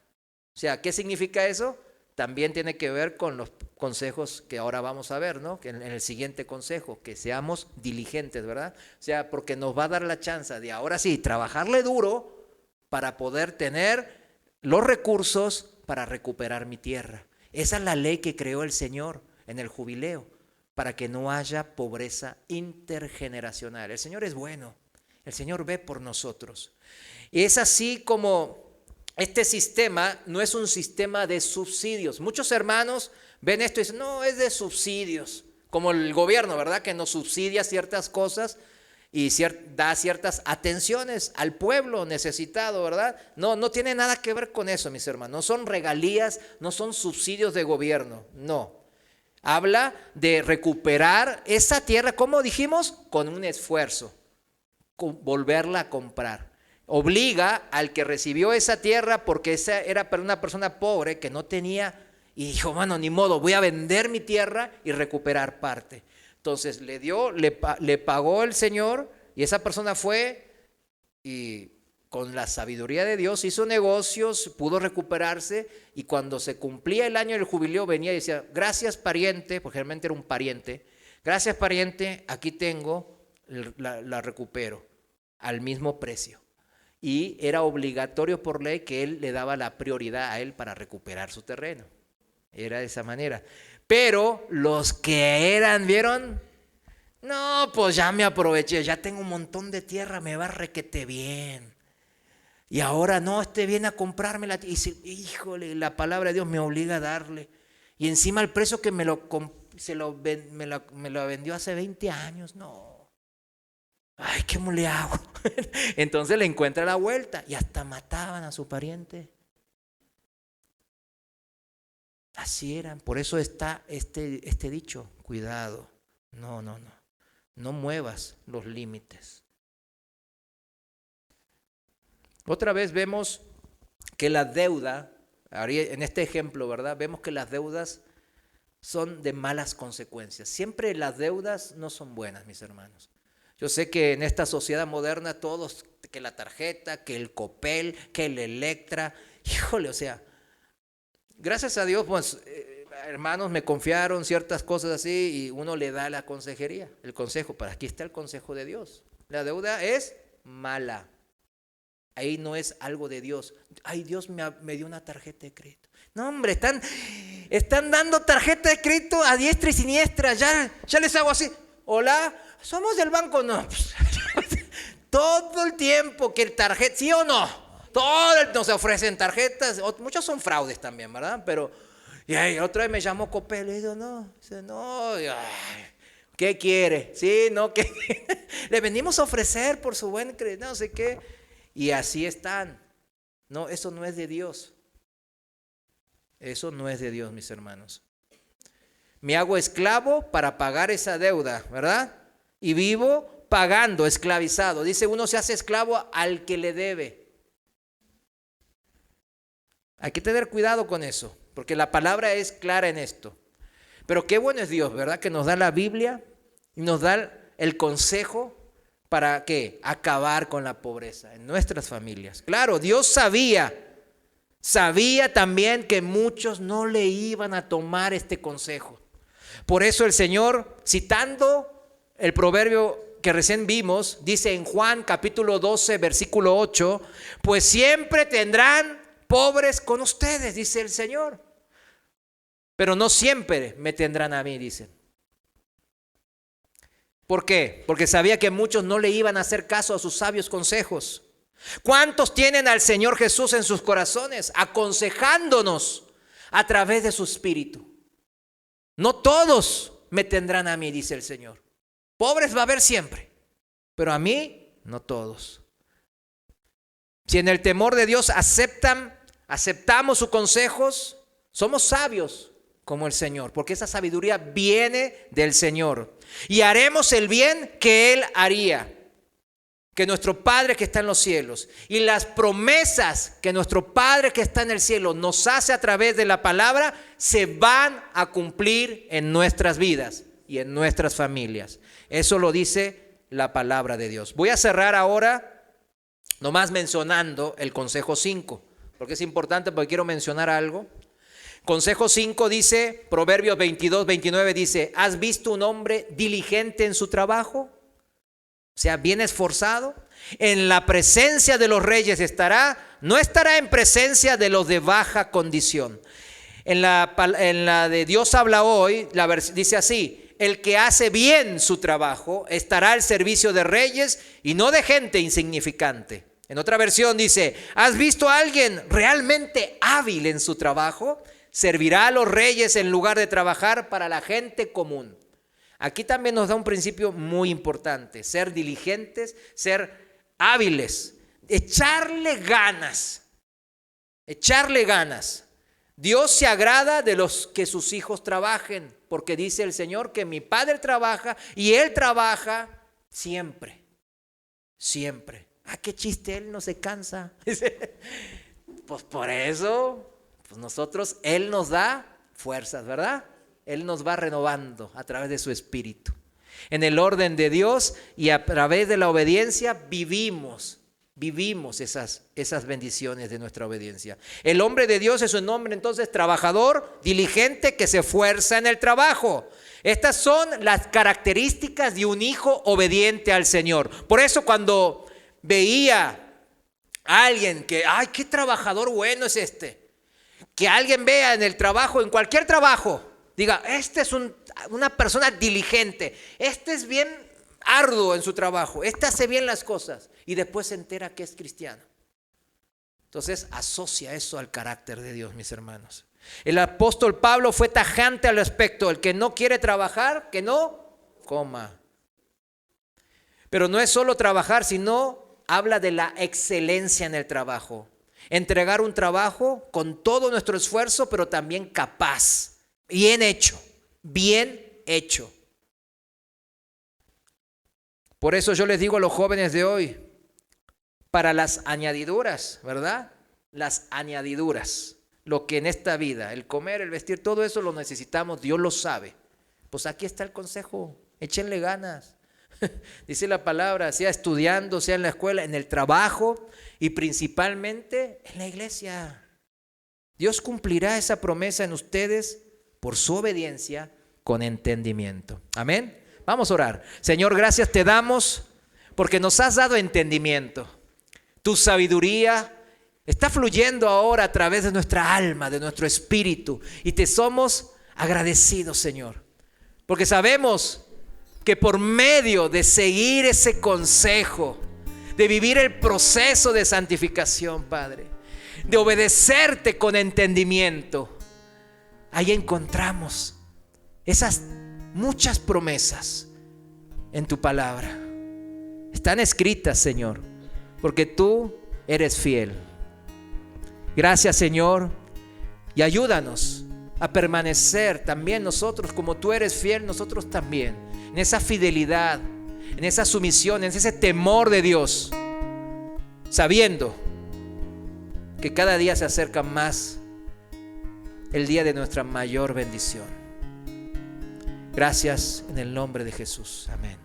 O sea, ¿qué significa eso? también tiene que ver con los consejos que ahora vamos a ver, ¿no? Que en el siguiente consejo, que seamos diligentes, ¿verdad? O sea, porque nos va a dar la chance de ahora sí trabajarle duro para poder tener los recursos para recuperar mi tierra. Esa es la ley que creó el Señor en el jubileo, para que no haya pobreza intergeneracional. El Señor es bueno, el Señor ve por nosotros. Y es así como este sistema no es un sistema de subsidios. Muchos hermanos ven esto y dicen, no, es de subsidios, como el gobierno, ¿verdad? Que nos subsidia ciertas cosas y da ciertas atenciones al pueblo necesitado, ¿verdad? No tiene nada que ver con eso, mis hermanos. No son regalías, no son subsidios de gobierno, no. Habla de recuperar esa tierra, ¿cómo dijimos? Con un esfuerzo, volverla a comprar. Obliga al que recibió esa tierra, porque esa era para una persona pobre que no tenía, y dijo, bueno, ni modo, voy a vender mi tierra y recuperar parte. Entonces le pagó el Señor, y esa persona fue y con la sabiduría de Dios hizo negocios, pudo recuperarse, y cuando se cumplía el año del jubileo venía y decía, gracias pariente, porque realmente era un pariente, gracias pariente, aquí tengo, la recupero al mismo precio. Y era obligatorio por ley que él le daba la prioridad a él para recuperar su terreno. Era de esa manera. Pero los que ¿vieron? No, pues ya me aproveché, ya tengo un montón de tierra, me va requete bien. Y ahora no, viene a comprarme la tierra. Y híjole, la palabra de Dios me obliga a darle. Y encima el precio que me lo vendió hace 20 años, no. Ay, ¿cómo le hago? Entonces le encuentra la vuelta y hasta mataban a su pariente. Así eran. Por eso está este dicho, cuidado. No muevas los límites. Otra vez vemos que la deuda, en este ejemplo, ¿verdad? Vemos que las deudas son de malas consecuencias. Siempre las deudas no son buenas, mis hermanos. Yo sé que en esta sociedad moderna todos, que la tarjeta, que el Copel, que el Electra, híjole, o sea, gracias a Dios, pues, hermanos me confiaron ciertas cosas así y uno le da la consejería, el consejo, para aquí está el consejo de Dios. La deuda es mala, ahí no es algo de Dios. Ay, Dios me dio una tarjeta de crédito. No, hombre, están dando tarjeta de crédito a diestra y siniestra, ya les hago así, hola, somos del banco, no. Todo el tiempo que el tarjeta, ¿sí o no? Nos ofrecen tarjetas, muchos son fraudes también, ¿verdad? Pero, y otra vez me llamó Copel y digo, no, ¿qué quiere? Sí, no, ¿qué? Le venimos a ofrecer por su buen crédito, no sé qué. Y así están. No, eso no es de Dios. Eso no es de Dios, mis hermanos. Me hago esclavo para pagar esa deuda, ¿verdad? Y vivo pagando, esclavizado. Dice, uno se hace esclavo al que le debe. Hay que tener cuidado con eso, porque la palabra es clara en esto. Pero qué bueno es Dios, ¿verdad? Que nos da la Biblia y nos da el consejo para ¿qué? Acabar con la pobreza en nuestras familias. Claro, Dios sabía también que muchos no le iban a tomar este consejo. Por eso el Señor, citando el proverbio que recién vimos, dice en Juan capítulo 12, versículo 8, pues siempre tendrán pobres con ustedes, dice el Señor. Pero no siempre me tendrán a mí, dice. ¿Por qué? Porque sabía que muchos no le iban a hacer caso a sus sabios consejos. ¿Cuántos tienen al Señor Jesús en sus corazones, aconsejándonos a través de su Espíritu? No todos me tendrán a mí, dice el Señor. Pobres va a haber siempre, pero a mí no todos. Si en el temor de Dios aceptamos sus consejos, somos sabios como el Señor, porque esa sabiduría viene del Señor. Y haremos el bien que Él haría, que nuestro Padre que está en los cielos, y las promesas que nuestro Padre que está en el cielo nos hace a través de la palabra, se van a cumplir en nuestras vidas y en nuestras familias. Eso lo dice la palabra de Dios. Voy a cerrar ahora nomás mencionando el consejo 5, porque es importante, porque quiero mencionar algo. Consejo 5 dice, Proverbios 22, 29 dice, ¿has visto un hombre diligente en su trabajo? O sea, bien esforzado. En la presencia de los reyes estará, no estará en presencia de los de baja condición. En la de Dios habla hoy, dice así, el que hace bien su trabajo estará al servicio de reyes y no de gente insignificante. En otra versión dice, ¿has visto a alguien realmente hábil en su trabajo? Servirá a los reyes en lugar de trabajar para la gente común. Aquí también nos da un principio muy importante, ser diligentes, ser hábiles, echarle ganas. Dios se agrada de los que sus hijos trabajen, porque dice el Señor que mi Padre trabaja y Él trabaja siempre, siempre. Ah, qué chiste, Él no se cansa. Pues por eso, pues nosotros, Él nos da fuerzas, ¿verdad? Él nos va renovando a través de su Espíritu. En el orden de Dios y a través de la obediencia vivimos esas bendiciones de nuestra obediencia. El hombre de Dios es un hombre entonces trabajador, diligente, que se esfuerza en el trabajo. Estas son las características de un hijo obediente al Señor. Por eso cuando veía a alguien que, ¡ay, qué trabajador bueno es este! Que alguien vea en el trabajo, en cualquier trabajo, diga, este es una persona diligente, este es bien arduo en su trabajo, este hace bien las cosas y después se entera que es cristiano. Entonces asocia eso al carácter de Dios, mis hermanos. El apóstol Pablo fue tajante al respecto, el que no quiere trabajar, que no coma. Pero no es solo trabajar, sino habla de la excelencia en el trabajo. Entregar un trabajo con todo nuestro esfuerzo, pero también capaz, bien hecho. Por eso yo les digo a los jóvenes de hoy, para las añadiduras, ¿verdad? Las añadiduras, lo que en esta vida, el comer, el vestir, todo eso lo necesitamos, Dios lo sabe. Pues aquí está el consejo, échenle ganas. Dice la palabra, sea estudiando, sea en la escuela, en el trabajo y principalmente en la iglesia. Dios cumplirá esa promesa en ustedes por su obediencia con entendimiento. Amén. Vamos a orar. Señor, gracias te damos porque nos has dado entendimiento. Tu sabiduría está fluyendo ahora a través de nuestra alma, de nuestro espíritu. Y te somos agradecidos, Señor. Porque sabemos que por medio de seguir ese consejo, de vivir el proceso de santificación, Padre, de obedecerte con entendimiento, ahí encontramos esas muchas promesas en tu palabra. Están escritas, Señor, porque tú eres fiel. Gracias, Señor, y ayúdanos a permanecer también nosotros, como tú eres fiel, nosotros también, en esa fidelidad, en esa sumisión, en ese temor de Dios, sabiendo que cada día se acerca más el día de nuestra mayor bendición. Gracias en el nombre de Jesús. Amén.